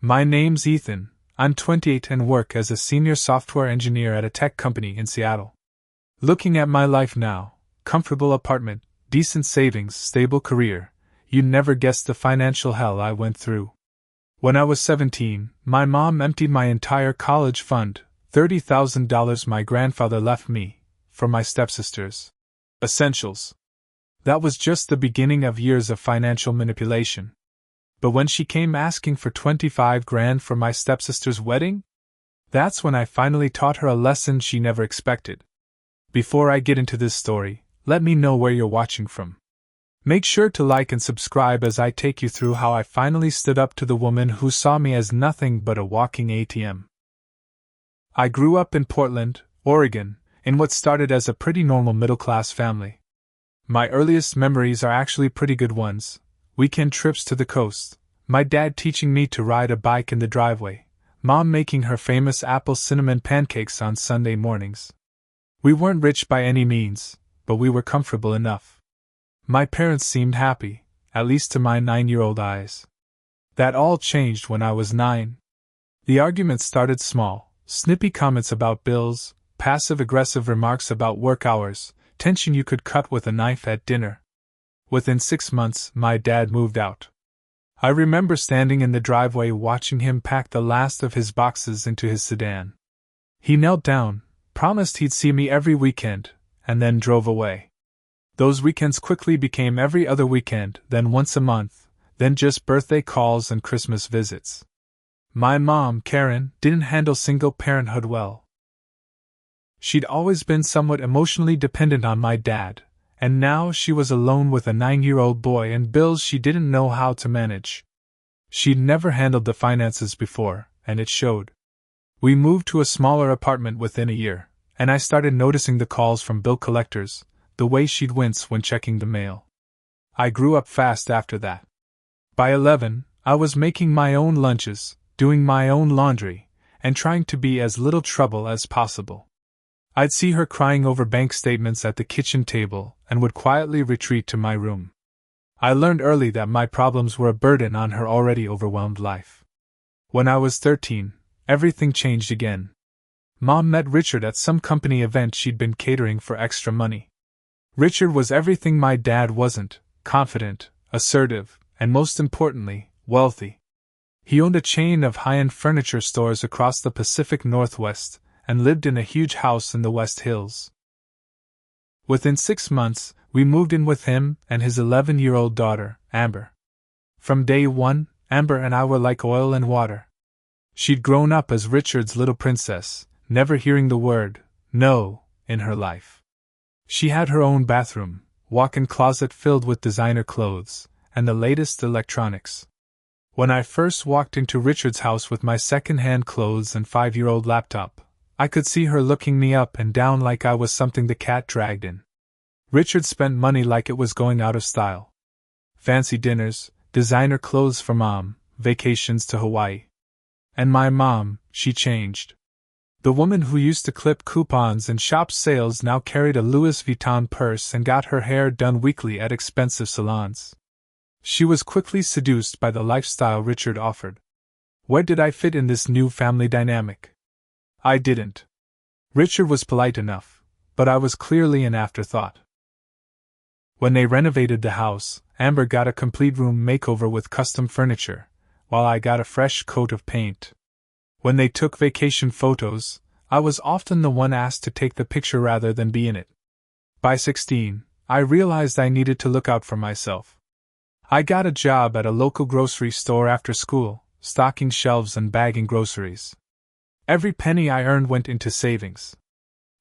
My name's Ethan, I'm 28 and work as a senior software engineer at a tech company in Seattle. Looking at my life now, comfortable apartment, decent savings, stable career, you'd never guess the financial hell I went through. When I was 17, my mom emptied my entire college fund, $30,000 my grandfather left me, for my stepsisters. Essentials. That was just the beginning of years of financial manipulation. But when she came asking for $25,000 for my stepsister's wedding, that's when I finally taught her a lesson she never expected. Before I get into this story, let me know where you're watching from. Make sure to like and subscribe as I take you through how I finally stood up to the woman who saw me as nothing but a walking ATM. I grew up in Portland, Oregon, in what started as a pretty normal middle-class family. My earliest memories are actually pretty good ones. Weekend trips to the coast, my dad teaching me to ride a bike in the driveway, mom making her famous apple cinnamon pancakes on Sunday mornings. We weren't rich by any means, but we were comfortable enough. My parents seemed happy, at least to my 9-year-old eyes. That all changed when I was 9. The arguments started small, snippy comments about bills, passive-aggressive remarks about work hours, tension you could cut with a knife at dinner. Within 6 months, my dad moved out. I remember standing in the driveway watching him pack the last of his boxes into his sedan. He knelt down, promised he'd see me every weekend, and then drove away. Those weekends quickly became every other weekend, then once a month, then just birthday calls and Christmas visits. My mom, Karen, didn't handle single parenthood well. She'd always been somewhat emotionally dependent on my dad, and now she was alone with a 9-year-old boy and bills she didn't know how to manage. She'd never handled the finances before, and it showed. We moved to a smaller apartment within a year, and I started noticing the calls from bill collectors, the way she'd wince when checking the mail. I grew up fast after that. By 11, I was making my own lunches, doing my own laundry, and trying to be as little trouble as possible. I'd see her crying over bank statements at the kitchen table and would quietly retreat to my room. I learned early that my problems were a burden on her already overwhelmed life. When I was 13, everything changed again. Mom met Richard at some company event she'd been catering for extra money. Richard was everything my dad wasn't: confident, assertive, and most importantly, wealthy. He owned a chain of high-end furniture stores across the Pacific Northwest and lived in a huge house in the West Hills. Within 6 months, we moved in with him and his 11-year-old daughter, Amber. From day one, Amber and I were like oil and water. She'd grown up as Richard's little princess, never hearing the word no in her life. She had her own bathroom, walk-in closet filled with designer clothes, and the latest electronics. When I first walked into Richard's house with my second-hand clothes and 5-year-old laptop, I could see her looking me up and down like I was something the cat dragged in. Richard spent money like it was going out of style. Fancy dinners, designer clothes for Mom, vacations to Hawaii. And my mom, she changed. The woman who used to clip coupons and shop sales now carried a Louis Vuitton purse and got her hair done weekly at expensive salons. She was quickly seduced by the lifestyle Richard offered. Where did I fit in this new family dynamic? I didn't. Richard was polite enough, but I was clearly an afterthought. When they renovated the house, Amber got a complete room makeover with custom furniture, while I got a fresh coat of paint. When they took vacation photos, I was often the one asked to take the picture rather than be in it. By 16, I realized I needed to look out for myself. I got a job at a local grocery store after school, stocking shelves and bagging groceries. Every penny I earned went into savings.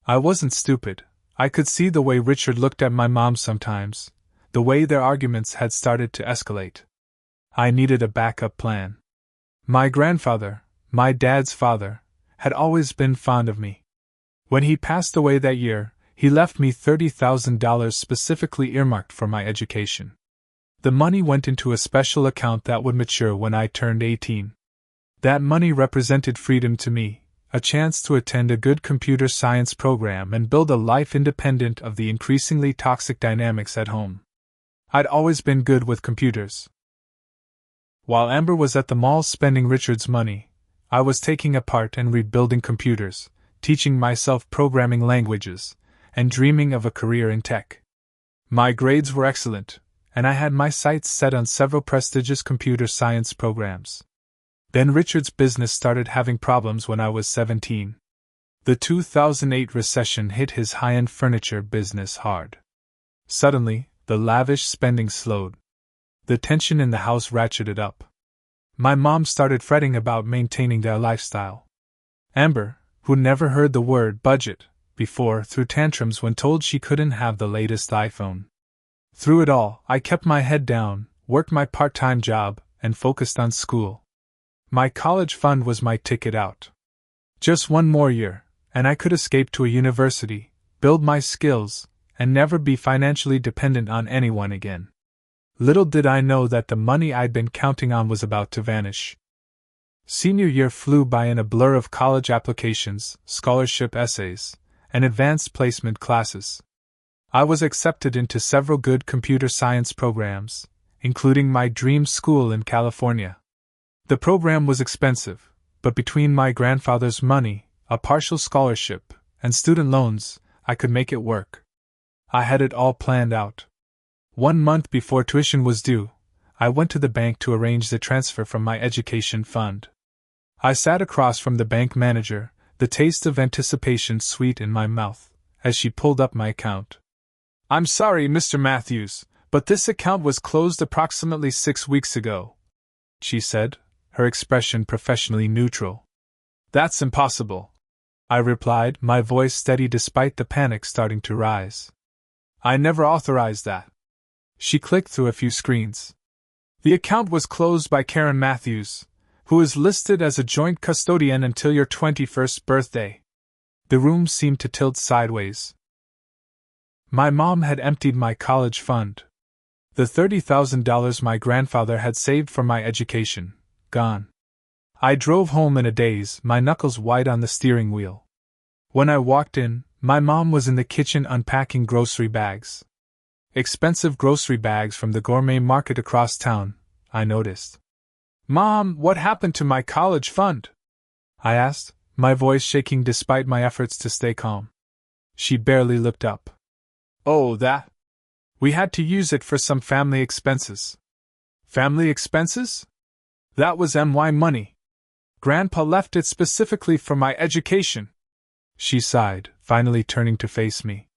I wasn't stupid. I could see the way Richard looked at my mom sometimes, the way their arguments had started to escalate. I needed a backup plan. My grandfather, my dad's father, had always been fond of me. When he passed away that year, he left me $30,000 specifically earmarked for my education. The money went into a special account that would mature when I turned 18. That money represented freedom to me, a chance to attend a good computer science program and build a life independent of the increasingly toxic dynamics at home. I'd always been good with computers. While Amber was at the mall spending Richard's money, I was taking apart and rebuilding computers, teaching myself programming languages, and dreaming of a career in tech. My grades were excellent, and I had my sights set on several prestigious computer science programs. Then Richard's business started having problems when I was 17. The 2008 recession hit his high-end furniture business hard. Suddenly, the lavish spending slowed. The tension in the house ratcheted up. My mom started fretting about maintaining their lifestyle. Amber, who never heard the word budget before, threw tantrums when told she couldn't have the latest iPhone. Through it all, I kept my head down, worked my part-time job, and focused on school. My college fund was my ticket out. Just one more year, and I could escape to a university, build my skills, and never be financially dependent on anyone again. Little did I know that the money I'd been counting on was about to vanish. Senior year flew by in a blur of college applications, scholarship essays, and advanced placement classes. I was accepted into several good computer science programs, including my dream school in California. The program was expensive, but between my grandfather's money, a partial scholarship, and student loans, I could make it work. I had it all planned out. 1 month before tuition was due, I went to the bank to arrange the transfer from my education fund. I sat across from the bank manager, the taste of anticipation sweet in my mouth, as she pulled up my account. "I'm sorry, Mr. Matthews, but this account was closed approximately 6 weeks ago," she said, her expression professionally neutral. "That's impossible," I replied, my voice steady despite the panic starting to rise. "I never authorized that." She clicked through a few screens. "The account was closed by Karen Matthews, who is listed as a joint custodian until your 21st birthday." The room seemed to tilt sideways. My mom had emptied my college fund. The $30,000 my grandfather had saved for my education, gone. I drove home in a daze, my knuckles white on the steering wheel. When I walked in, my mom was in the kitchen unpacking grocery bags. Expensive grocery bags from the gourmet market across town, I noticed. "Mom, what happened to my college fund?" I asked, my voice shaking despite my efforts to stay calm. She barely looked up. "Oh, that? We had to use it for some family expenses." "Family expenses? That was my money. Grandpa left it specifically for my education." She sighed, finally turning to face me.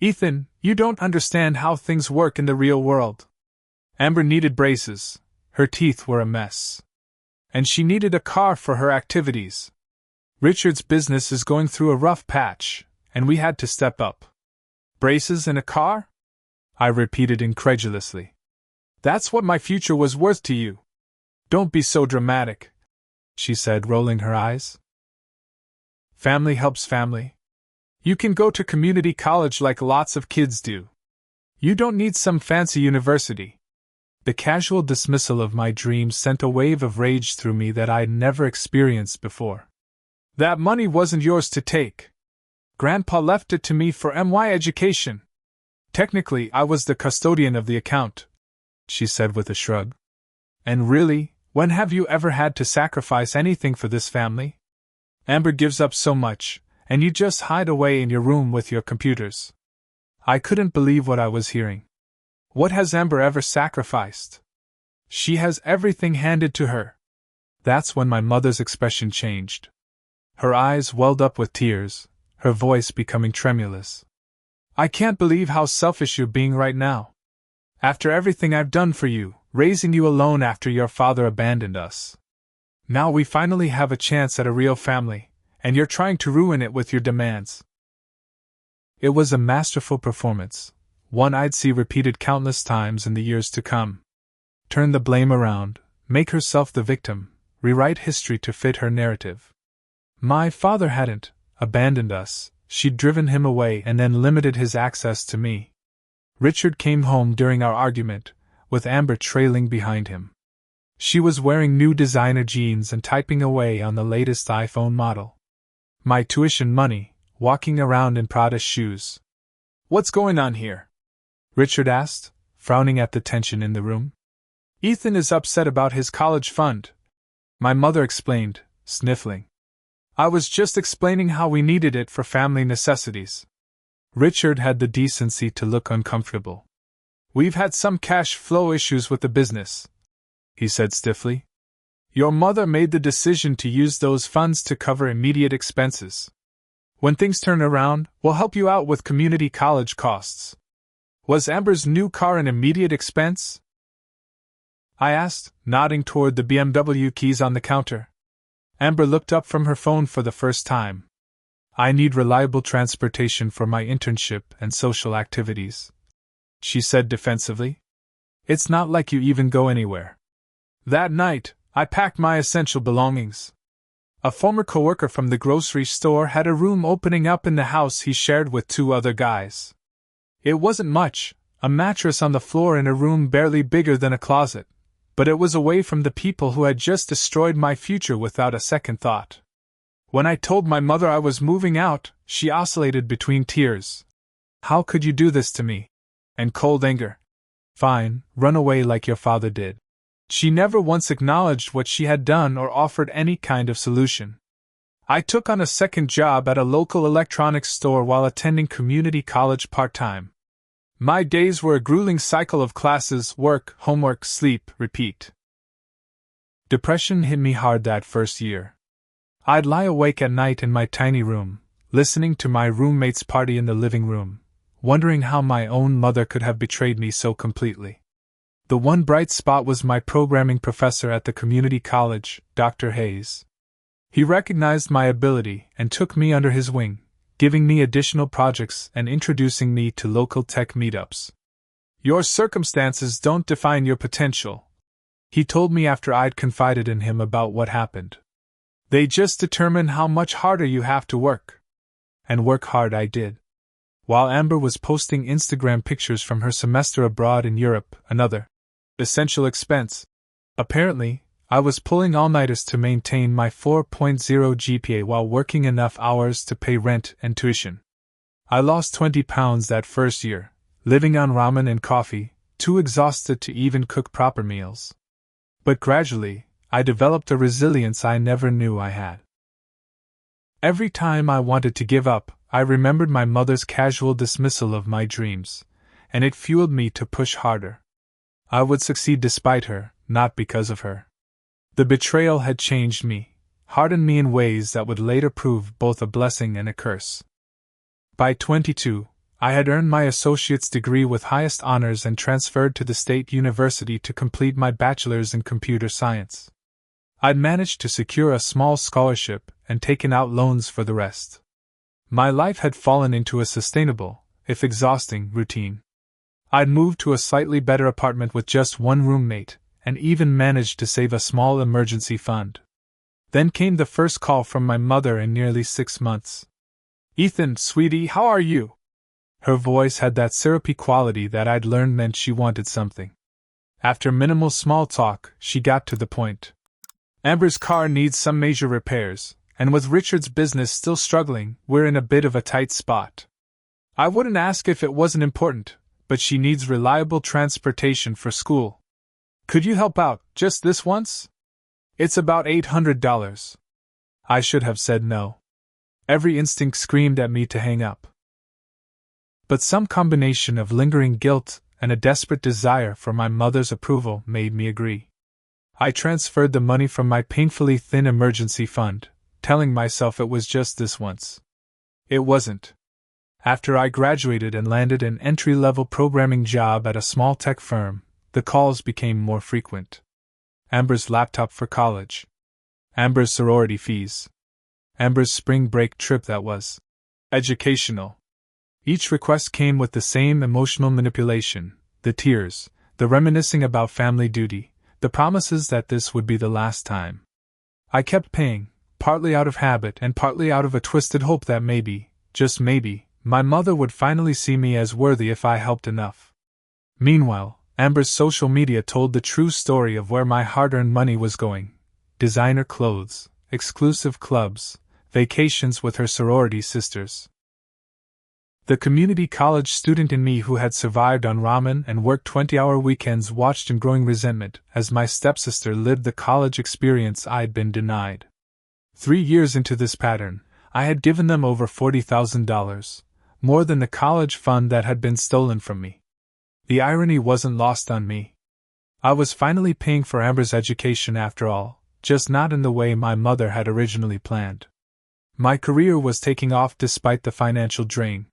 "Ethan, you don't understand how things work in the real world." Amber needed braces. Her teeth were a mess. And she needed a car for her activities. Richard's business is going through a rough patch, and we had to step up. "Braces and a car?" I repeated incredulously. "That's what my future was worth to you." "Don't be so dramatic," she said, rolling her eyes. "Family helps family. You can go to community college like lots of kids do. You don't need some fancy university." The casual dismissal of my dreams sent a wave of rage through me that I'd never experienced before. "That money wasn't yours to take. Grandpa left it to me for my education. Technically, I was the custodian of the account," she said with a shrug. "And really, when have you ever had to sacrifice anything for this family? Amber gives up so much, and you just hide away in your room with your computers." I couldn't believe what I was hearing. What has Amber ever sacrificed? She has everything handed to her. That's when my mother's expression changed. Her eyes welled up with tears, her voice becoming tremulous. "I can't believe how selfish you're being right now. After everything I've done for you, raising you alone after your father abandoned us. Now we finally have a chance at a real family, and you're trying to ruin it with your demands." It was a masterful performance, one I'd see repeated countless times in the years to come. Turn the blame around, make herself the victim, rewrite history to fit her narrative. My father hadn't abandoned us, she'd driven him away and then limited his access to me. Richard came home during our argument, with Amber trailing behind him. She was wearing new designer jeans and typing away on the latest iPhone model. My tuition money, walking around in Prada shoes. "What's going on here?" Richard asked, frowning at the tension in the room. Ethan is upset about his college fund, my mother explained, sniffling. I was just explaining how we needed it for family necessities. Richard had the decency to look uncomfortable. We've had some cash flow issues with the business, he said stiffly. Your mother made the decision to use those funds to cover immediate expenses. When things turn around, we'll help you out with community college costs. Was Amber's new car an immediate expense? I asked, nodding toward the BMW keys on the counter. Amber looked up from her phone for the first time. I need reliable transportation for my internship and social activities, she said defensively. It's not like you even go anywhere. That night, I packed my essential belongings. A former coworker from the grocery store had a room opening up in the house he shared with 2 other guys. It wasn't much, a mattress on the floor in a room barely bigger than a closet, but it was away from the people who had just destroyed my future without a second thought. When I told my mother I was moving out, she oscillated between tears. How could you do this to me? And cold anger. Fine, run away like your father did. She never once acknowledged what she had done or offered any kind of solution. I took on a second job at a local electronics store while attending community college part-time. My days were a grueling cycle of classes, work, homework, sleep, repeat. Depression hit me hard that first year. I'd lie awake at night in my tiny room, listening to my roommates party in the living room, wondering how my own mother could have betrayed me so completely. The one bright spot was my programming professor at the community college, Dr. Hayes. He recognized my ability and took me under his wing, giving me additional projects and introducing me to local tech meetups. Your circumstances don't define your potential, he told me after I'd confided in him about what happened. They just determine how much harder you have to work. And work hard I did. While Amber was posting Instagram pictures from her semester abroad in Europe, another essential expense. Apparently, I was pulling all-nighters to maintain my 4.0 GPA while working enough hours to pay rent and tuition. I lost 20 pounds that first year, living on ramen and coffee, too exhausted to even cook proper meals. But gradually, I developed a resilience I never knew I had. Every time I wanted to give up, I remembered my mother's casual dismissal of my dreams, and it fueled me to push harder. I would succeed despite her, not because of her. The betrayal had changed me, hardened me in ways that would later prove both a blessing and a curse. By 22, I had earned my associate's degree with highest honors and transferred to the state university to complete my bachelor's in computer science. I'd managed to secure a small scholarship and taken out loans for the rest. My life had fallen into a sustainable, if exhausting, routine. I'd moved to a slightly better apartment with just one roommate, and even managed to save a small emergency fund. Then came the first call from my mother in nearly 6 months. "Ethan, sweetie, how are you?" Her voice had that syrupy quality that I'd learned meant she wanted something. After minimal small talk, she got to the point. "Amber's car needs some major repairs, and with Richard's business still struggling, we're in a bit of a tight spot. I wouldn't ask if it wasn't important, but she needs reliable transportation for school. Could you help out, just this once? It's about $800. I should have said no. Every instinct screamed at me to hang up. But some combination of lingering guilt and a desperate desire for my mother's approval made me agree. I transferred the money from my painfully thin emergency fund, telling myself it was just this once. It wasn't. After I graduated and landed an entry-level programming job at a small tech firm, the calls became more frequent. Amber's laptop for college. Amber's sorority fees. Amber's spring break trip that was educational. Each request came with the same emotional manipulation, the tears, the reminiscing about family duty, the promises that this would be the last time. I kept paying, partly out of habit and partly out of a twisted hope that maybe, just maybe, my mother would finally see me as worthy if I helped enough. Meanwhile, Amber's social media told the true story of where my hard-earned money was going: designer clothes, exclusive clubs, vacations with her sorority sisters. The community college student in me who had survived on ramen and worked 20-hour weekends watched in growing resentment as my stepsister lived the college experience I'd been denied. 3 years into this pattern, I had given them over $40,000, more than the college fund that had been stolen from me. The irony wasn't lost on me. I was finally paying for Amber's education after all, just not in the way my mother had originally planned. My career was taking off despite the financial drain.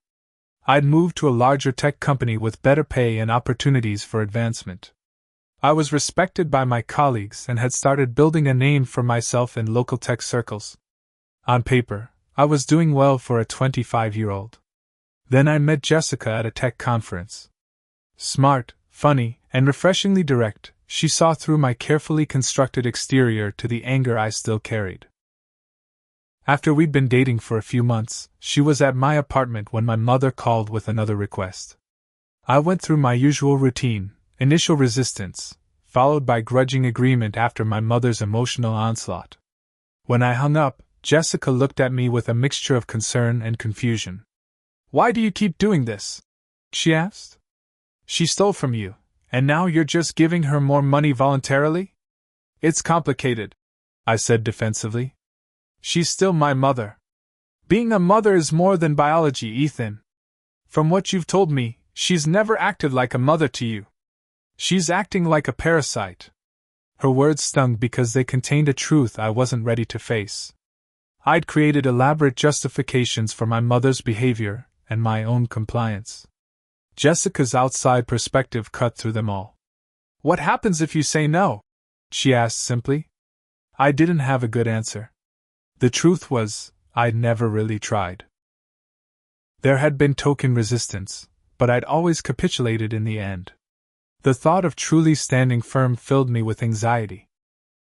I'd moved to a larger tech company with better pay and opportunities for advancement. I was respected by my colleagues and had started building a name for myself in local tech circles. On paper, I was doing well for a 25-year-old. Then I met Jessica at a tech conference. Smart, funny, and refreshingly direct, she saw through my carefully constructed exterior to the anger I still carried. After we'd been dating for a few months, she was at my apartment when my mother called with another request. I went through my usual routine, initial resistance, followed by grudging agreement after my mother's emotional onslaught. When I hung up, Jessica looked at me with a mixture of concern and confusion. "Why do you keep doing this?" she asked. "She stole from you, and now you're just giving her more money voluntarily?" "It's complicated," I said defensively. "She's still my mother. Being a mother is more than biology, Ethan. From what you've told me, she's never acted like a mother to you. She's acting like a parasite." Her words stung because they contained a truth I wasn't ready to face. I'd created elaborate justifications for my mother's behavior and my own compliance. Jessica's outside perspective cut through them all. "What happens if you say no?" she asked simply. I didn't have a good answer. The truth was, I'd never really tried. There had been token resistance, but I'd always capitulated in the end. The thought of truly standing firm filled me with anxiety.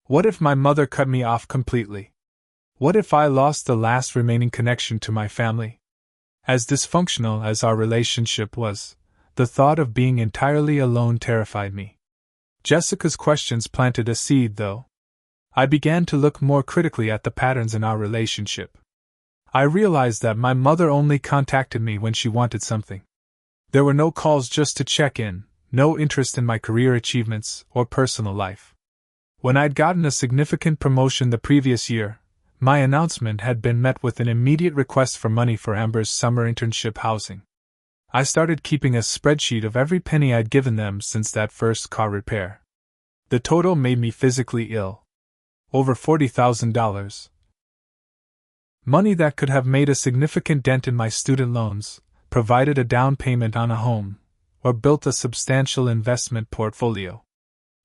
What if my mother cut me off completely? What if I lost the last remaining connection to my family? As dysfunctional as our relationship was, the thought of being entirely alone terrified me. Jessica's questions planted a seed, though. I began to look more critically at the patterns in our relationship. I realized that my mother only contacted me when she wanted something. There were no calls just to check in, no interest in my career achievements or personal life. When I'd gotten a significant promotion the previous year, my announcement had been met with an immediate request for money for Amber's summer internship housing. I started keeping a spreadsheet of every penny I'd given them since that first car repair. The total made me physically ill. Over $40,000. Money that could have made a significant dent in my student loans, provided a down payment on a home, or built a substantial investment portfolio.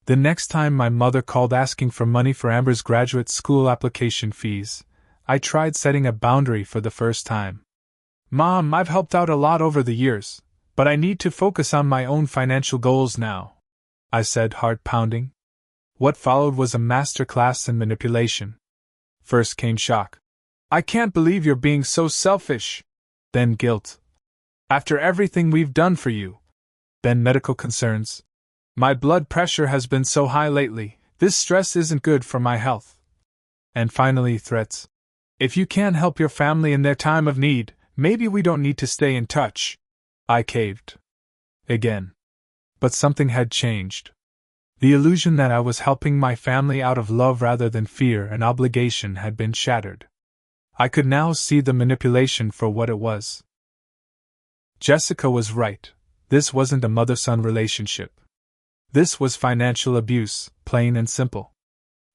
The next time my mother called asking for money for Amber's graduate school application fees, I tried setting a boundary for the first time. "Mom, I've helped out a lot over the years, but I need to focus on my own financial goals now," I said, heart pounding. What followed was a masterclass in manipulation. First came shock. "I can't believe you're being so selfish." Then guilt. "After everything we've done for you." Then medical concerns. "My blood pressure has been so high lately, this stress isn't good for my health." And finally threats. "If you can't help your family in their time of need, maybe we don't need to stay in touch." I caved. Again. But something had changed. The illusion that I was helping my family out of love rather than fear and obligation had been shattered. I could now see the manipulation for what it was. Jessica was right. This wasn't a mother-son relationship. This was financial abuse, plain and simple.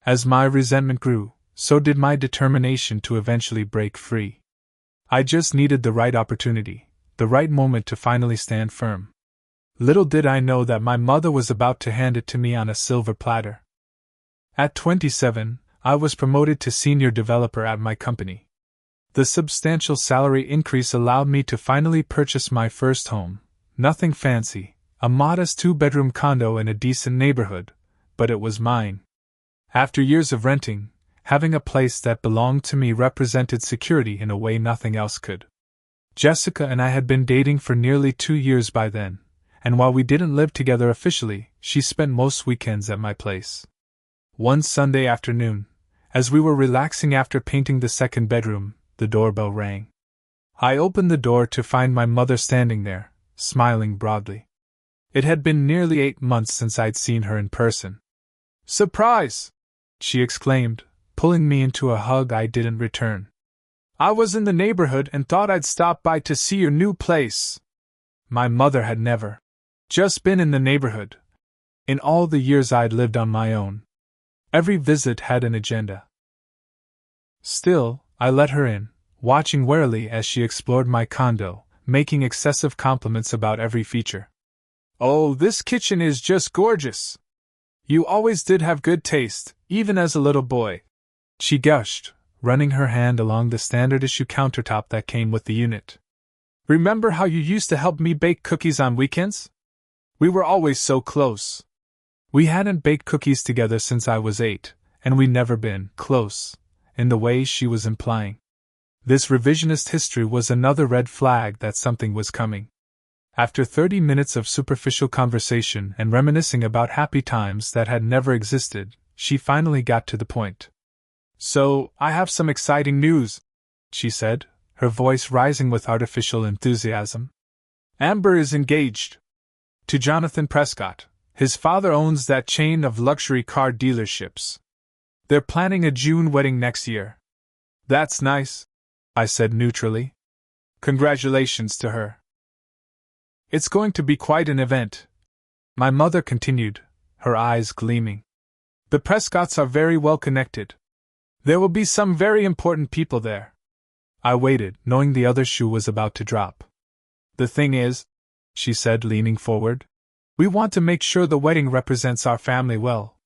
As my resentment grew, so did my determination to eventually break free. I just needed the right opportunity, the right moment to finally stand firm. Little did I know that my mother was about to hand it to me on a silver platter. At 27, I was promoted to senior developer at my company. The substantial salary increase allowed me to finally purchase my first home. Nothing fancy, a modest 2-bedroom condo in a decent neighborhood, but it was mine. After years of renting, having a place that belonged to me represented security in a way nothing else could. Jessica and I had been dating for nearly 2 years by then, and while we didn't live together officially, she spent most weekends at my place. One Sunday afternoon, as we were relaxing after painting the second bedroom, the doorbell rang. I opened the door to find my mother standing there, smiling broadly. It had been nearly 8 months since I'd seen her in person. "Surprise!" she exclaimed, pulling me into a hug I didn't return. "I was in the neighborhood and thought I'd stop by to see your new place." My mother had never just been in the neighborhood. In all the years I'd lived on my own, every visit had an agenda. Still, I let her in, watching warily as she explored my condo, making excessive compliments about every feature. "Oh, this kitchen is just gorgeous! You always did have good taste, even as a little boy," she gushed, running her hand along the standard-issue countertop that came with the unit. "Remember how you used to help me bake cookies on weekends? We were always so close." We hadn't baked cookies together since I was 8, and we'd never been close, in the way she was implying. This revisionist history was another red flag that something was coming. After 30 minutes of superficial conversation and reminiscing about happy times that had never existed, she finally got to the point. "So, I have some exciting news," she said, her voice rising with artificial enthusiasm. "Amber is engaged to Jonathan Prescott. His father owns that chain of luxury car dealerships. They're planning a June wedding next year." "That's nice," I said neutrally. "Congratulations to her." "It's going to be quite an event," my mother continued, her eyes gleaming. "The Prescotts are very well connected. There will be some very important people there." I waited, knowing the other shoe was about to drop. "The thing is," she said, leaning forward, "we want to make sure the wedding represents our family well.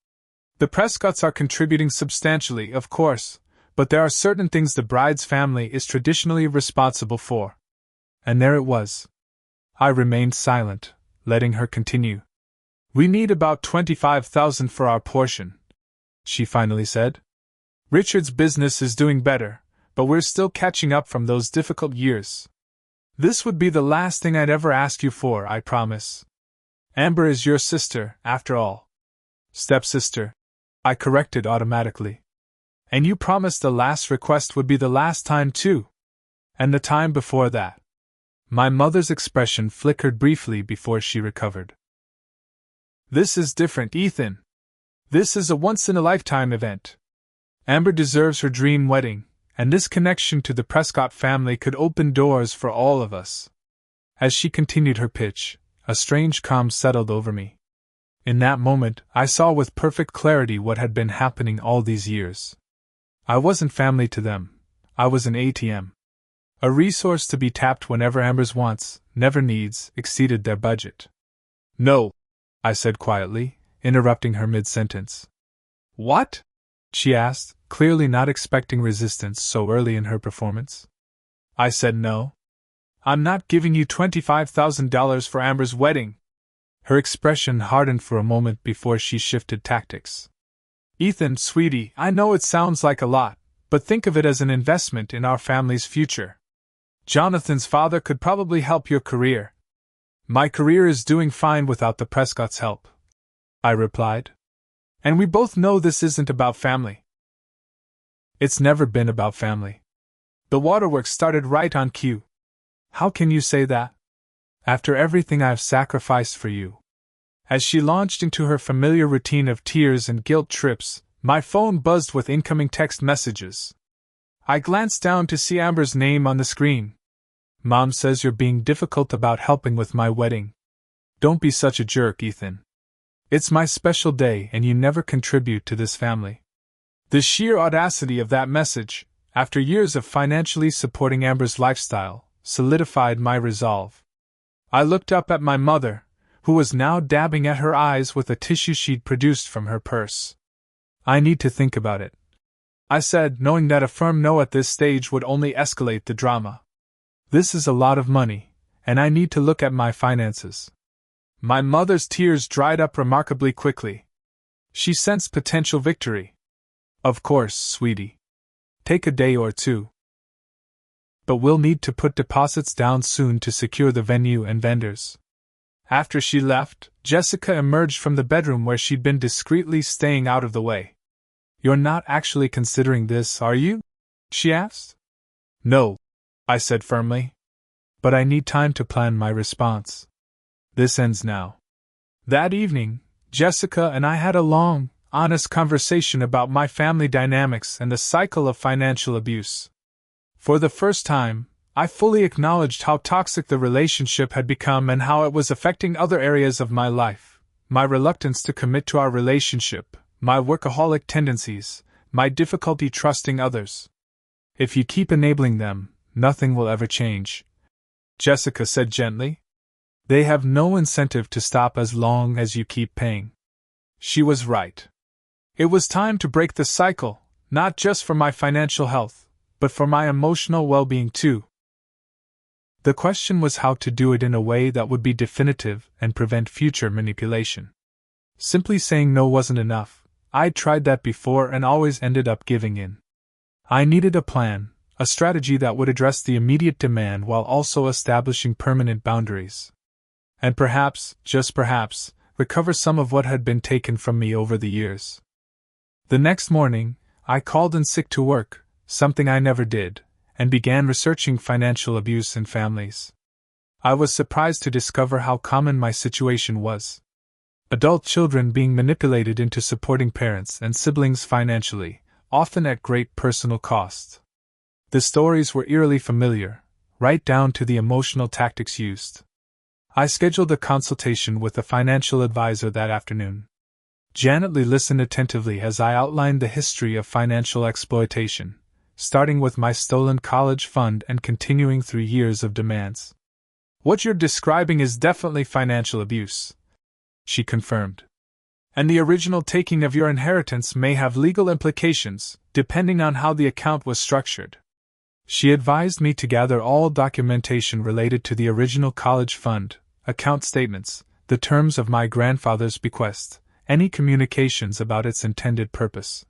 The Prescotts are contributing substantially, of course, but there are certain things the bride's family is traditionally responsible for." And there it was. I remained silent, letting her continue. "We need about $25,000 for our portion," she finally said. "Richard's business is doing better, but we're still catching up from those difficult years. This would be the last thing I'd ever ask you for, I promise. Amber is your sister, after all." "Stepsister," I corrected automatically. "And you promised the last request would be the last time too. And the time before that." My mother's expression flickered briefly before she recovered. "This is different, Ethan. This is a once-in-a-lifetime event. Amber deserves her dream wedding, and this connection to the Prescott family could open doors for all of us." As she continued her pitch, a strange calm settled over me. In that moment, I saw with perfect clarity what had been happening all these years. I wasn't family to them. I was an ATM. A resource to be tapped whenever Amber's wants, never needs, exceeded their budget. "No," I said quietly, interrupting her mid-sentence. "What?" she asked, clearly not expecting resistance so early in her performance. I said no. "I'm not giving you $25,000 for Amber's wedding." Her expression hardened for a moment before she shifted tactics. "Ethan, sweetie, I know it sounds like a lot, but think of it as an investment in our family's future. Jonathan's father could probably help your career." "My career is doing fine without the Prescott's help," I replied. "And we both know this isn't about family." "It's never been about family. The waterworks started right on cue." "How can you say that? After everything I've sacrificed for you." As she launched into her familiar routine of tears and guilt trips, my phone buzzed with incoming text messages. I glanced down to see Amber's name on the screen. "Mom says you're being difficult about helping with my wedding. Don't be such a jerk, Ethan. It's my special day and you never contribute to this family." The sheer audacity of that message, after years of financially supporting Amber's lifestyle, solidified my resolve. I looked up at my mother, who was now dabbing at her eyes with a tissue sheet produced from her purse. "I need to think about it," I said, knowing that a firm no at this stage would only escalate the drama. "This is a lot of money, and I need to look at my finances." My mother's tears dried up remarkably quickly. She sensed potential victory. "Of course, sweetie. Take a day or two. But we'll need to put deposits down soon to secure the venue and vendors." After she left, Jessica emerged from the bedroom where she'd been discreetly staying out of the way. "You're not actually considering this, are you?" she asked. "No," I said firmly. But I need time to plan my response. This ends now. That evening, Jessica and I had a long, honest conversation about my family dynamics and the cycle of financial abuse. For the first time, I fully acknowledged how toxic the relationship had become and how it was affecting other areas of my life. My reluctance to commit to our relationship, my workaholic tendencies, my difficulty trusting others. If you keep enabling them, nothing will ever change, Jessica said gently. They have no incentive to stop as long as you keep paying. She was right. It was time to break the cycle, not just for my financial health, but for my emotional well-being too. The question was how to do it in a way that would be definitive and prevent future manipulation. Simply saying no wasn't enough. I'd tried that before and always ended up giving in. I needed a plan, a strategy that would address the immediate demand while also establishing permanent boundaries. And perhaps, just perhaps, recover some of what had been taken from me over the years. The next morning, I called in sick to work, something I never did, and began researching financial abuse in families. I was surprised to discover how common my situation was. Adult children being manipulated into supporting parents and siblings financially, often at great personal cost. The stories were eerily familiar, right down to the emotional tactics used. I scheduled a consultation with a financial advisor that afternoon. Janet Lee listened attentively as I outlined the history of financial exploitation, starting with my stolen college fund and continuing through years of demands. What you're describing is definitely financial abuse, she confirmed. And the original taking of your inheritance may have legal implications, depending on how the account was structured. She advised me to gather all documentation related to the original college fund, account statements, the terms of my grandfather's bequest, any communications about its intended purpose.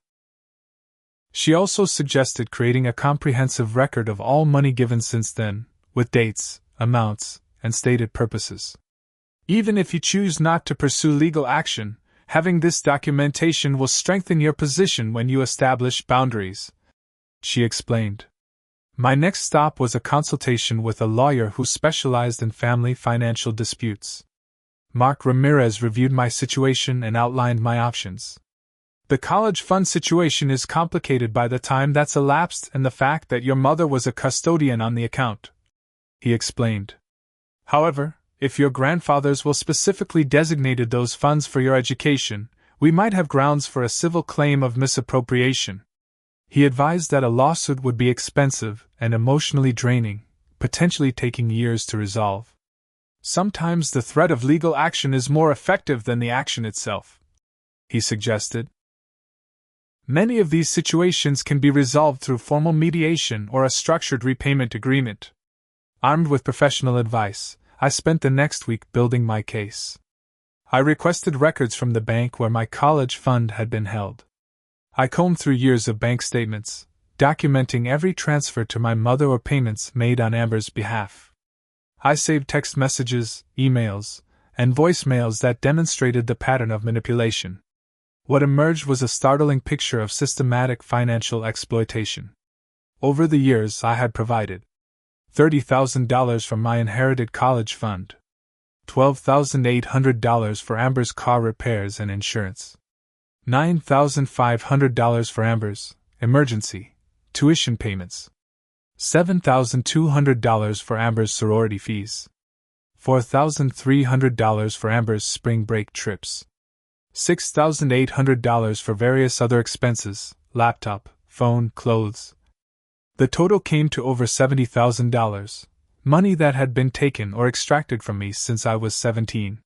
She also suggested creating a comprehensive record of all money given since then, with dates, amounts, and stated purposes. Even if you choose not to pursue legal action, having this documentation will strengthen your position when you establish boundaries, she explained. My next stop was a consultation with a lawyer who specialized in family financial disputes. Mark Ramirez reviewed my situation and outlined my options. The college fund situation is complicated by the time that's elapsed and the fact that your mother was a custodian on the account, he explained. However, if your grandfather's will specifically designated those funds for your education, we might have grounds for a civil claim of misappropriation. He advised that a lawsuit would be expensive and emotionally draining, potentially taking years to resolve. Sometimes the threat of legal action is more effective than the action itself, he suggested. Many of these situations can be resolved through formal mediation or a structured repayment agreement. Armed with professional advice, I spent the next week building my case. I requested records from the bank where my college fund had been held. I combed through years of bank statements, documenting every transfer to my mother or payments made on Amber's behalf. I saved text messages, emails, and voicemails that demonstrated the pattern of manipulation. What emerged was a startling picture of systematic financial exploitation. Over the years, I had provided $30,000 from my inherited college fund, $12,800 for Amber's car repairs and insurance, $9,500 for Amber's emergency tuition payments, $7,200 for Amber's sorority fees, $4,300 for Amber's spring break trips, $6,800 for various other expenses, laptop, phone, clothes. The total came to over $70,000, money that had been taken or extracted from me since I was 17.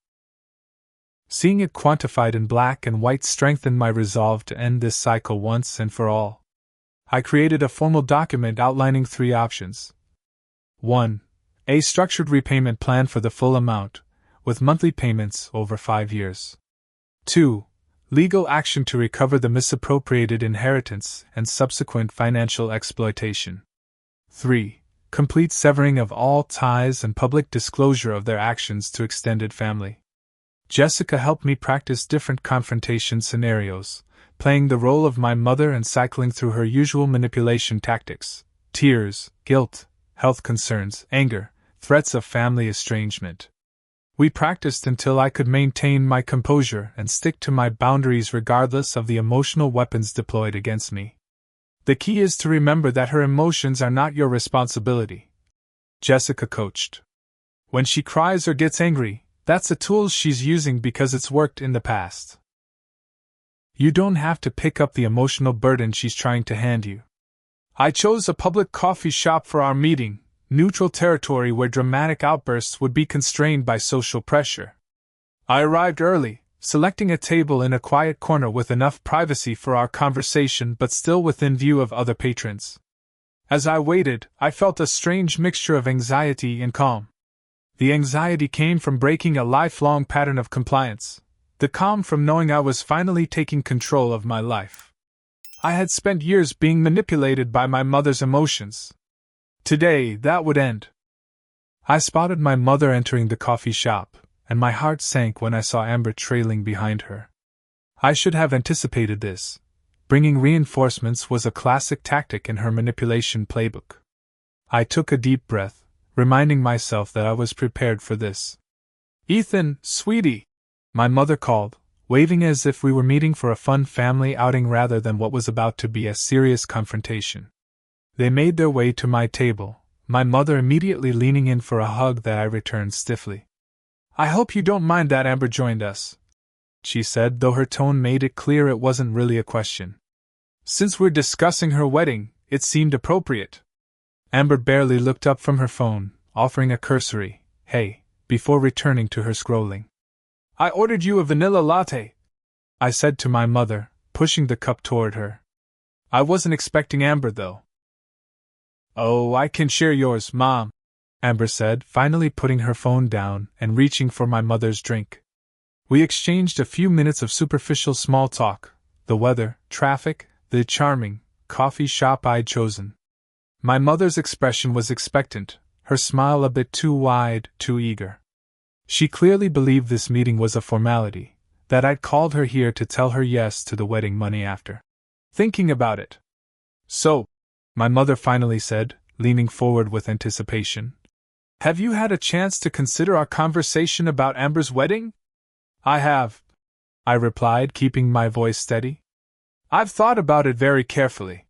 Seeing it quantified in black and white strengthened my resolve to end this cycle once and for all. I created a formal document outlining 3 options. 1. A structured repayment plan for the full amount, with monthly payments over 5 years. 2. Legal action to recover the misappropriated inheritance and subsequent financial exploitation. 3. Complete severing of all ties and public disclosure of their actions to extended family. Jessica helped me practice different confrontation scenarios, playing the role of my mother and cycling through her usual manipulation tactics: tears, guilt, health concerns, anger, threats of family estrangement. We practiced until I could maintain my composure and stick to my boundaries regardless of the emotional weapons deployed against me. The key is to remember that her emotions are not your responsibility. Jessica coached. When she cries or gets angry, that's a tool she's using because it's worked in the past. You don't have to pick up the emotional burden she's trying to hand you. I chose a public coffee shop for our meeting, neutral territory where dramatic outbursts would be constrained by social pressure. I arrived early, selecting a table in a quiet corner with enough privacy for our conversation but still within view of other patrons. As I waited, I felt a strange mixture of anxiety and calm. The anxiety came from breaking a lifelong pattern of compliance, the calm from knowing I was finally taking control of my life. I had spent years being manipulated by my mother's emotions. Today, that would end. I spotted my mother entering the coffee shop, and my heart sank when I saw Amber trailing behind her. I should have anticipated this. Bringing reinforcements was a classic tactic in her manipulation playbook. I took a deep breath, reminding myself that I was prepared for this. "Ethan, sweetie," my mother called, waving as if we were meeting for a fun family outing rather than what was about to be a serious confrontation. They made their way to my table, my mother immediately leaning in for a hug that I returned stiffly. "I hope you don't mind that Amber joined us," she said, though her tone made it clear it wasn't really a question. "Since we're discussing her wedding, it seemed appropriate." Amber barely looked up from her phone, offering a cursory, "Hey," before returning to her scrolling. "I ordered you a vanilla latte," I said to my mother, pushing the cup toward her. "I wasn't expecting Amber, though." "Oh, I can share yours, Mom," Amber said, finally putting her phone down and reaching for my mother's drink. We exchanged a few minutes of superficial small talk, the weather, traffic, the charming coffee shop I'd chosen. My mother's expression was expectant, her smile a bit too wide, too eager. She clearly believed this meeting was a formality, that I'd called her here to tell her yes to the wedding money after thinking about it. "So," my mother finally said, leaning forward with anticipation, "have you had a chance to consider our conversation about Amber's wedding?" "I have," I replied, keeping my voice steady. "I've thought about it very carefully."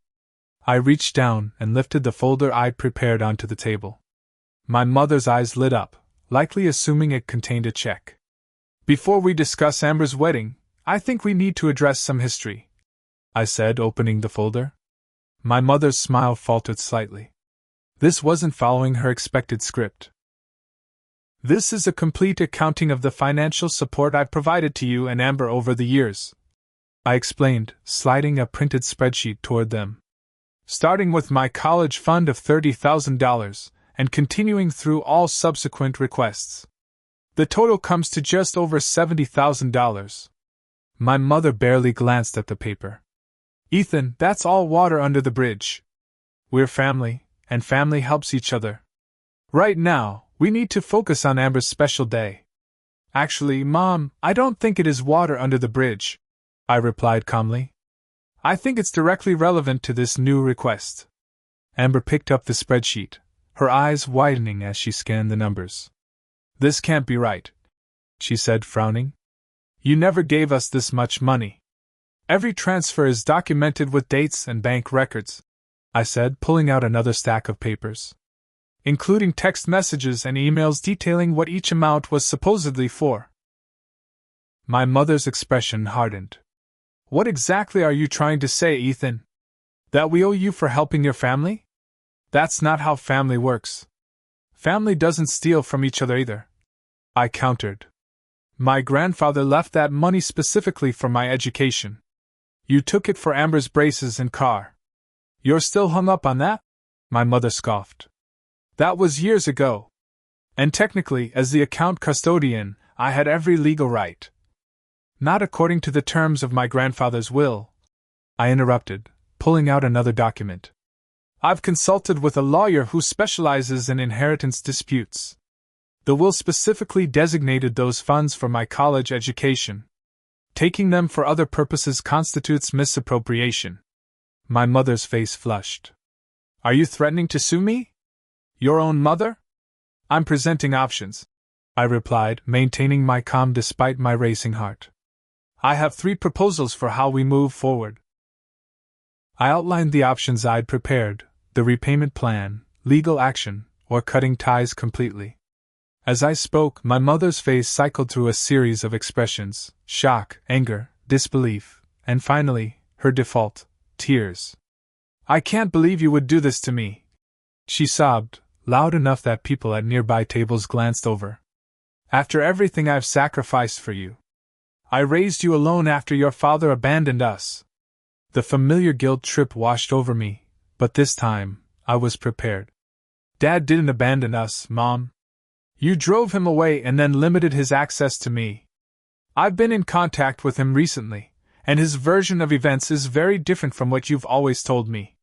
I reached down and lifted the folder I'd prepared onto the table. My mother's eyes lit up, likely assuming it contained a check. "Before we discuss Amber's wedding, I think we need to address some history," I said, opening the folder. My mother's smile faltered slightly. This wasn't following her expected script. "This is a complete accounting of the financial support I've provided to you and Amber over the years," I explained, sliding a printed spreadsheet toward them. "Starting with my college fund of $30,000, and continuing through all subsequent requests. The total comes to just over $70,000. My mother barely glanced at the paper. "Ethan, that's all water under the bridge. We're family, and family helps each other. Right now, we need to focus on Amber's special day." "Actually, Mom, I don't think it is water under the bridge," I replied calmly. "I think it's directly relevant to this new request." Amber picked up the spreadsheet, her eyes widening as she scanned the numbers. "This can't be right," she said, frowning. "You never gave us this much money." "Every transfer is documented with dates and bank records," I said, pulling out another stack of papers, "including text messages and emails detailing what each amount was supposedly for." My mother's expression hardened. "What exactly are you trying to say, Ethan? That we owe you for helping your family? That's not how family works. Family doesn't steal from each other either," I countered. "My grandfather left that money specifically for my education. You took it for Amber's braces and car. You're still hung up on that?" My mother scoffed. "That was years ago. And technically, as the account custodian, I had every legal right." "Not according to the terms of my grandfather's will," I interrupted, pulling out another document. "I've consulted with a lawyer who specializes in inheritance disputes. The will specifically designated those funds for my college education. Taking them for other purposes constitutes misappropriation." My mother's face flushed. "Are you threatening to sue me?" Your own mother? I'm presenting options, I replied, maintaining my calm despite my racing heart. I have 3 proposals for how we move forward. I outlined the options I'd prepared: the repayment plan, legal action, or cutting ties completely. As I spoke, my mother's face cycled through a series of expressions: shock, anger, disbelief, and finally, her default, tears. I can't believe you would do this to me, she sobbed, loud enough that people at nearby tables glanced over. After everything I've sacrificed for you. I raised you alone after your father abandoned us. The familiar guilt trip washed over me, but this time, I was prepared. Dad didn't abandon us, Mom. You drove him away and then limited his access to me. I've been in contact with him recently, and his version of events is very different from what you've always told me.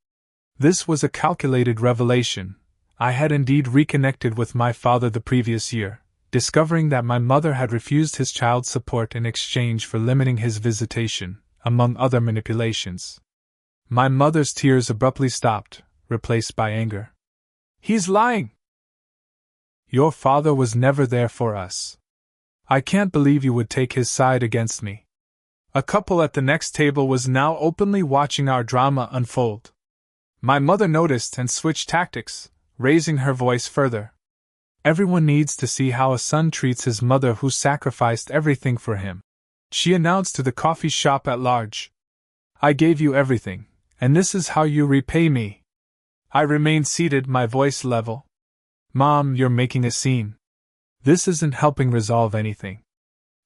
This was a calculated revelation. I had indeed reconnected with my father the previous year, discovering that my mother had refused his child support in exchange for limiting his visitation, among other manipulations. My mother's tears abruptly stopped, replaced by anger. He's lying! Your father was never there for us. I can't believe you would take his side against me. A couple at the next table was now openly watching our drama unfold. My mother noticed and switched tactics, raising her voice further. Everyone needs to see how a son treats his mother who sacrificed everything for him, she announced to the coffee shop at large. I gave you everything, and this is how you repay me. I remained seated, my voice level. Mom, you're making a scene. This isn't helping resolve anything.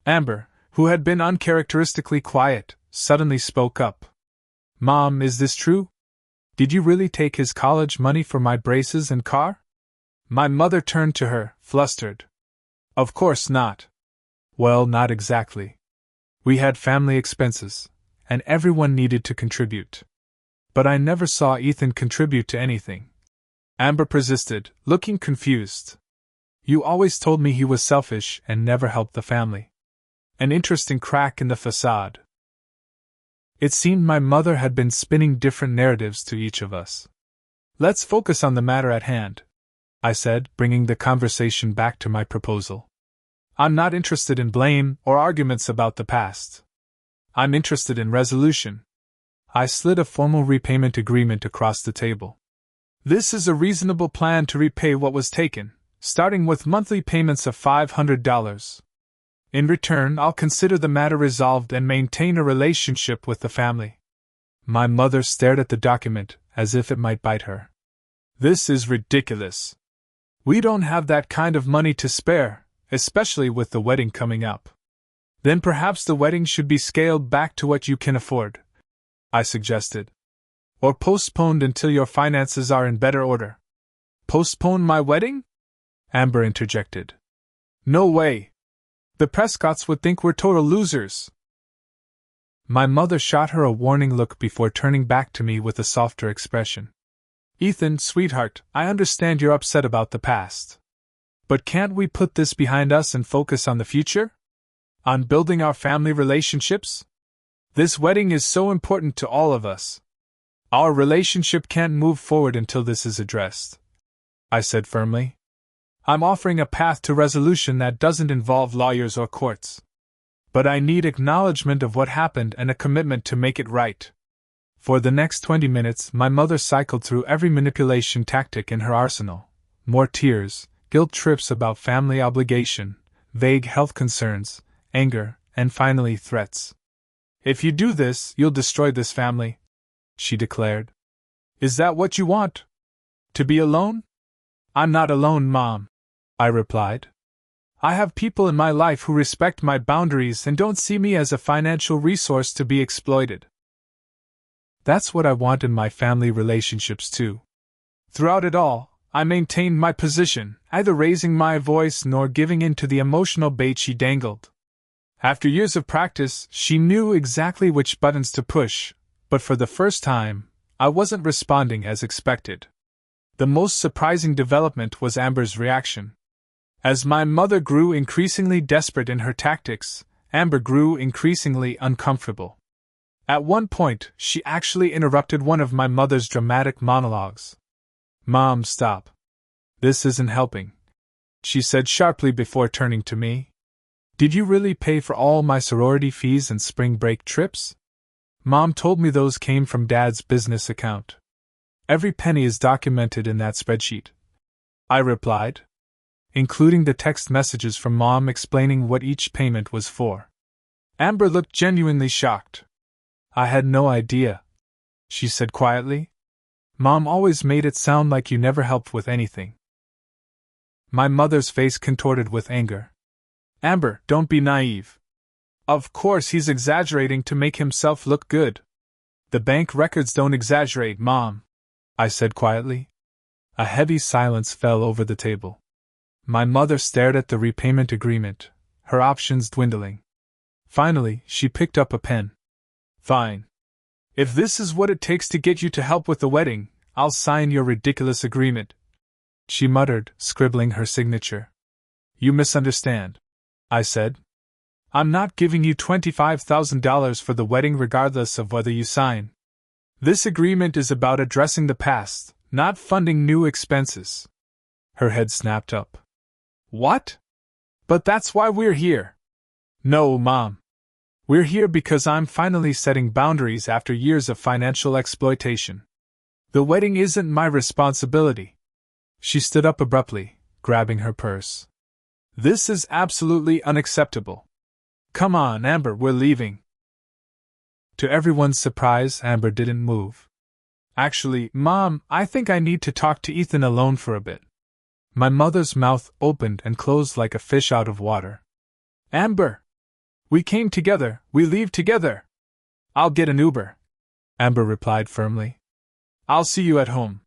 Amber, who had been uncharacteristically quiet, suddenly spoke up. Mom, is this true? Did you really take his college money for my braces and car? My mother turned to her, flustered. Of course not. Well, not exactly. We had family expenses, and everyone needed to contribute. But I never saw Ethan contribute to anything. Amber persisted, looking confused. You always told me he was selfish and never helped the family. An interesting crack in the facade. It seemed my mother had been spinning different narratives to each of us. Let's focus on the matter at hand, I said, bringing the conversation back to my proposal. I'm not interested in blame or arguments about the past. I'm interested in resolution. I slid a formal repayment agreement across the table. This is a reasonable plan to repay what was taken, starting with monthly payments of $500. In return, I'll consider the matter resolved and maintain a relationship with the family. My mother stared at the document, as if it might bite her. This is ridiculous. We don't have that kind of money to spare, especially with the wedding coming up. Then perhaps the wedding should be scaled back to what you can afford, I suggested. Or postponed until your finances are in better order. Postpone my wedding? Amber interjected. No way. The Prescotts would think we're total losers. My mother shot her a warning look before turning back to me with a softer expression. Ethan, sweetheart, I understand you're upset about the past. But can't we put this behind us and focus on the future? On building our family relationships? This wedding is so important to all of us. Our relationship can't move forward until this is addressed, I said firmly. I'm offering a path to resolution that doesn't involve lawyers or courts. But I need acknowledgement of what happened and a commitment to make it right. For the next 20 minutes, my mother cycled through every manipulation tactic in her arsenal. More tears, guilt trips about family obligation, vague health concerns, anger, and finally threats. If you do this, you'll destroy this family, she declared. Is that what you want? To be alone? I'm not alone, Mom, I replied. I have people in my life who respect my boundaries and don't see me as a financial resource to be exploited. That's what I want in my family relationships too. Throughout it all, I maintained my position, neither raising my voice nor giving in to the emotional bait she dangled. After years of practice, she knew exactly which buttons to push, but for the first time, I wasn't responding as expected. The most surprising development was Amber's reaction. As my mother grew increasingly desperate in her tactics, Amber grew increasingly uncomfortable. At one point, she actually interrupted one of my mother's dramatic monologues. Mom, stop. This isn't helping, she said sharply before turning to me. Did you really pay for all my sorority fees and spring break trips? Mom told me those came from Dad's business account. Every penny is documented in that spreadsheet, I replied, including the text messages from Mom explaining what each payment was for. Amber looked genuinely shocked. I had no idea, she said quietly. Mom always made it sound like you never helped with anything. My mother's face contorted with anger. Amber, don't be naive. Of course he's exaggerating to make himself look good. The bank records don't exaggerate, Mom, I said quietly. A heavy silence fell over the table. My mother stared at the repayment agreement, her options dwindling. Finally, she picked up a pen. Fine. If this is what it takes to get you to help with the wedding, I'll sign your ridiculous agreement, she muttered, scribbling her signature. You misunderstand, I said. I'm not giving you $25,000 for the wedding regardless of whether you sign. This agreement is about addressing the past, not funding new expenses. Her head snapped up. What? But that's why we're here. No, Mom. We're here because I'm finally setting boundaries after years of financial exploitation. The wedding isn't my responsibility. She stood up abruptly, grabbing her purse. This is absolutely unacceptable. Come on, Amber, we're leaving. To everyone's surprise, Amber didn't move. Actually, Mom, I think I need to talk to Ethan alone for a bit. My mother's mouth opened and closed like a fish out of water. Amber! We came together, we leave together. I'll get an Uber, Amber replied firmly. I'll see you at home.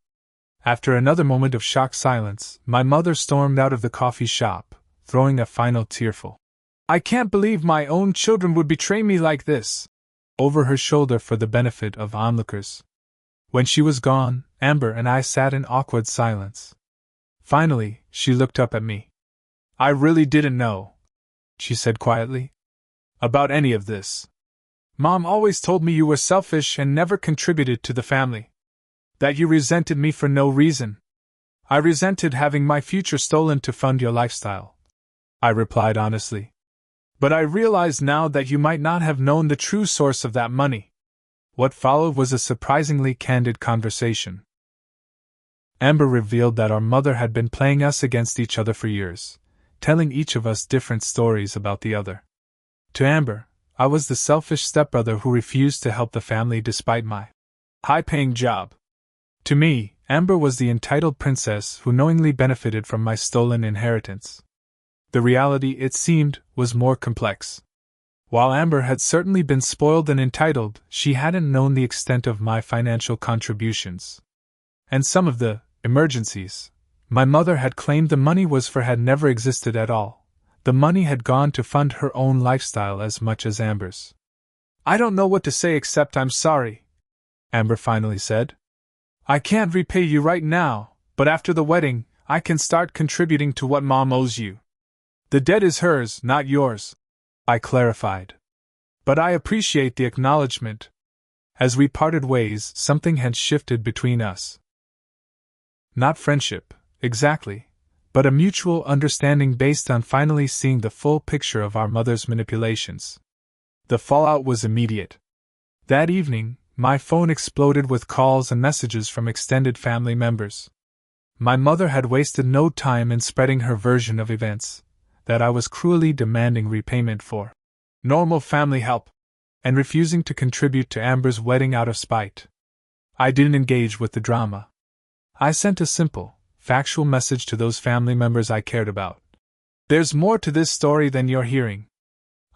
After another moment of shocked silence, my mother stormed out of the coffee shop, throwing a final tearful. I can't believe my own children would betray me like this, over her shoulder for the benefit of onlookers. When she was gone, Amber and I sat in awkward silence. Finally, she looked up at me. I really didn't know, she said quietly, about any of this. Mom always told me you were selfish and never contributed to the family. That you resented me for no reason. I resented having my future stolen to fund your lifestyle, I replied honestly. But I realize now that you might not have known the true source of that money. What followed was a surprisingly candid conversation. Amber revealed that our mother had been playing us against each other for years, telling each of us different stories about the other. To Amber, I was the selfish stepbrother who refused to help the family despite my high-paying job. To me, Amber was the entitled princess who knowingly benefited from my stolen inheritance. The reality, it seemed, was more complex. While Amber had certainly been spoiled and entitled, she hadn't known the extent of my financial contributions. And some of the emergencies my mother had claimed the money was for had never existed at all. The money had gone to fund her own lifestyle as much as Amber's. I don't know what to say except I'm sorry, Amber finally said. I can't repay you right now, but after the wedding, I can start contributing to what Mom owes you. The debt is hers, not yours, I clarified. But I appreciate the acknowledgement. As we parted ways, something had shifted between us. Not friendship, exactly, but a mutual understanding based on finally seeing the full picture of our mother's manipulations. The fallout was immediate. That evening, my phone exploded with calls and messages from extended family members. My mother had wasted no time in spreading her version of events, that I was cruelly demanding repayment for normal family help, and refusing to contribute to Amber's wedding out of spite. I didn't engage with the drama. I sent a simple, factual message to those family members I cared about. There's more to this story than you're hearing.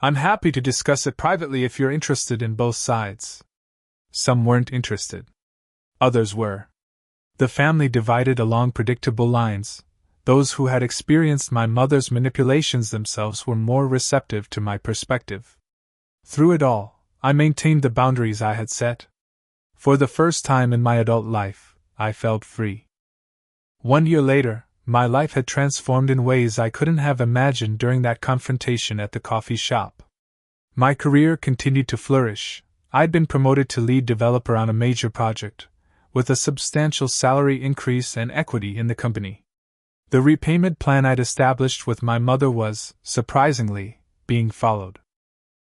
I'm happy to discuss it privately if you're interested in both sides. Some weren't interested. Others were. The family divided along predictable lines. Those who had experienced my mother's manipulations themselves were more receptive to my perspective. Through it all, I maintained the boundaries I had set. For the first time in my adult life, I felt free. 1 year later, my life had transformed in ways I couldn't have imagined during that confrontation at the coffee shop. My career continued to flourish. I'd been promoted to lead developer on a major project, with a substantial salary increase and equity in the company. The repayment plan I'd established with my mother was, surprisingly, being followed.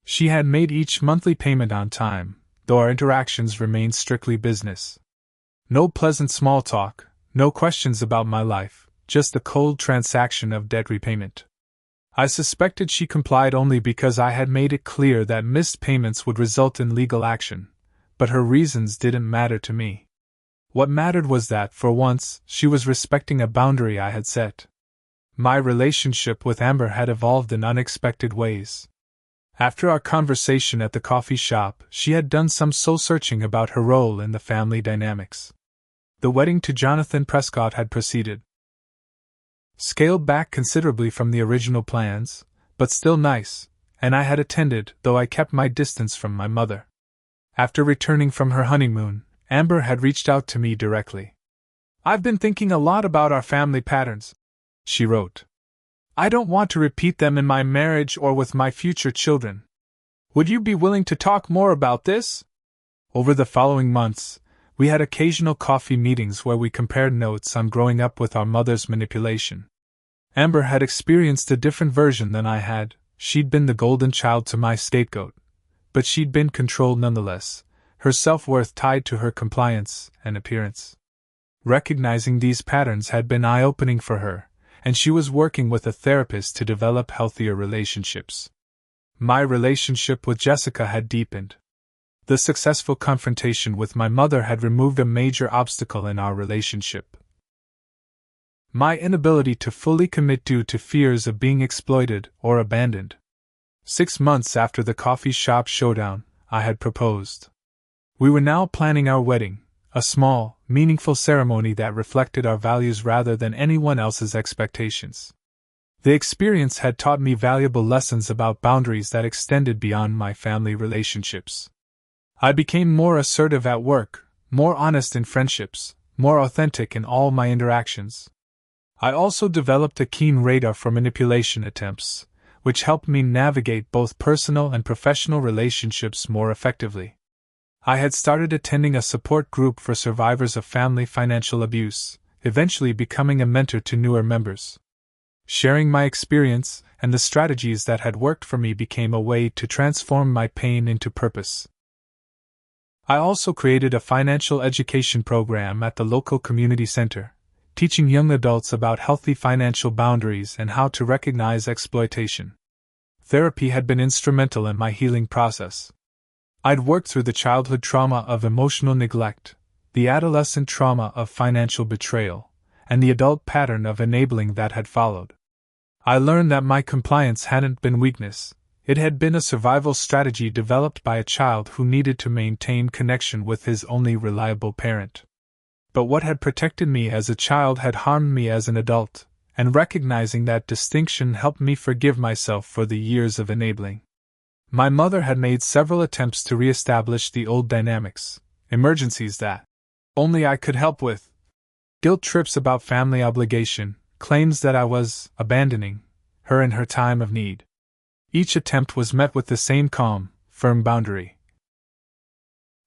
She had made each monthly payment on time, though our interactions remained strictly business. No pleasant small talk, no questions about my life, just the cold transaction of debt repayment. I suspected she complied only because I had made it clear that missed payments would result in legal action, but her reasons didn't matter to me. What mattered was that, for once, she was respecting a boundary I had set. My relationship with Amber had evolved in unexpected ways. After our conversation at the coffee shop, she had done some soul-searching about her role in the family dynamics. The wedding to Jonathan Prescott had proceeded. Scaled back considerably from the original plans, but still nice, and I had attended, though I kept my distance from my mother. After returning from her honeymoon, Amber had reached out to me directly. "I've been thinking a lot about our family patterns," she wrote. "I don't want to repeat them in my marriage or with my future children. Would you be willing to talk more about this?" Over the following months, we had occasional coffee meetings where we compared notes on growing up with our mother's manipulation. Amber had experienced a different version than I had. She'd been the golden child to my scapegoat, but she'd been controlled nonetheless, her self-worth tied to her compliance and appearance. Recognizing these patterns had been eye-opening for her, and she was working with a therapist to develop healthier relationships. My relationship with Jessica had deepened. The successful confrontation with my mother had removed a major obstacle in our relationship. My inability to fully commit due to fears of being exploited or abandoned. 6 months after the coffee shop showdown, I had proposed. We were now planning our wedding, a small, meaningful ceremony that reflected our values rather than anyone else's expectations. The experience had taught me valuable lessons about boundaries that extended beyond my family relationships. I became more assertive at work, more honest in friendships, more authentic in all my interactions. I also developed a keen radar for manipulation attempts, which helped me navigate both personal and professional relationships more effectively. I had started attending a support group for survivors of family financial abuse, eventually becoming a mentor to newer members. Sharing my experience and the strategies that had worked for me became a way to transform my pain into purpose. I also created a financial education program at the local community center, teaching young adults about healthy financial boundaries and how to recognize exploitation. Therapy had been instrumental in my healing process. I'd worked through the childhood trauma of emotional neglect, the adolescent trauma of financial betrayal, and the adult pattern of enabling that had followed. I learned that my compliance hadn't been weakness, it had been a survival strategy developed by a child who needed to maintain connection with his only reliable parent. But what had protected me as a child had harmed me as an adult, and recognizing that distinction helped me forgive myself for the years of enabling. My mother had made several attempts to re-establish the old dynamics, emergencies that only I could help with, guilt trips about family obligation, claims that I was abandoning her in her time of need. Each attempt was met with the same calm, firm boundary.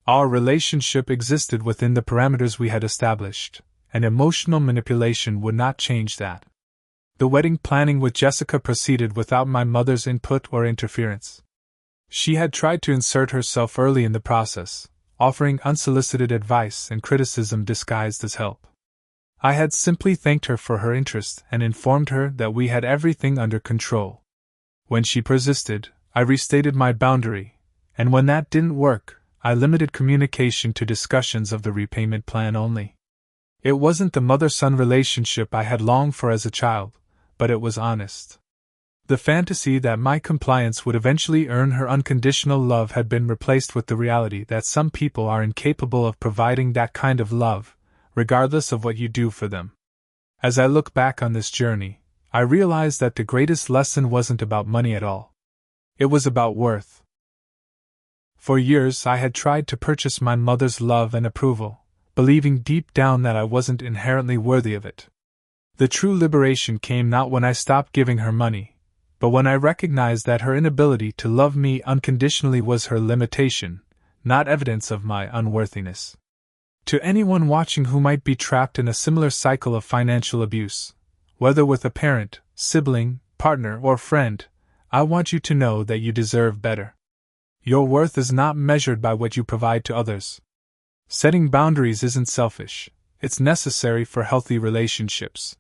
Our relationship existed within the parameters we had established, and emotional manipulation would not change that. The wedding planning with Jessica proceeded without my mother's input or interference. She had tried to insert herself early in the process, offering unsolicited advice and criticism disguised as help. I had simply thanked her for her interest and informed her that we had everything under control. When she persisted, I restated my boundary, and when that didn't work, I limited communication to discussions of the repayment plan only. It wasn't the mother-son relationship I had longed for as a child, but it was honest. The fantasy that my compliance would eventually earn her unconditional love had been replaced with the reality that some people are incapable of providing that kind of love, regardless of what you do for them. As I look back on this journey, I realized that the greatest lesson wasn't about money at all. It was about worth. For years I had tried to purchase my mother's love and approval, believing deep down that I wasn't inherently worthy of it. The true liberation came not when I stopped giving her money, but when I recognized that her inability to love me unconditionally was her limitation, not evidence of my unworthiness. To anyone watching who might be trapped in a similar cycle of financial abuse, Whether with a parent, sibling, partner, or friend, I want you to know that you deserve better. Your worth is not measured by what you provide to others. Setting boundaries isn't selfish, it's necessary for healthy relationships.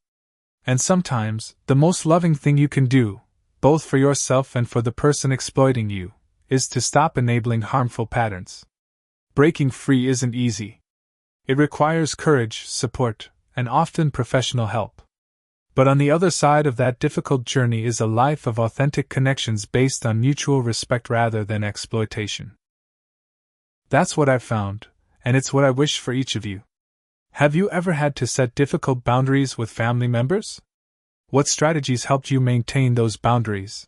And sometimes, the most loving thing you can do, both for yourself and for the person exploiting you, is to stop enabling harmful patterns. Breaking free isn't easy. It requires courage, support, and often professional help. But on the other side of that difficult journey is a life of authentic connections based on mutual respect rather than exploitation. That's what I've found, and it's what I wish for each of you. Have you ever had to set difficult boundaries with family members? What strategies helped you maintain those boundaries?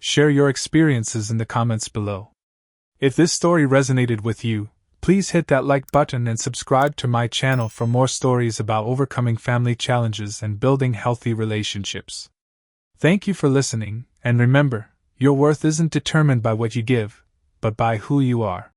Share your experiences in the comments below. If this story resonated with you, please hit that like button and subscribe to my channel for more stories about overcoming family challenges and building healthy relationships. Thank you for listening, and remember, your worth isn't determined by what you give, but by who you are.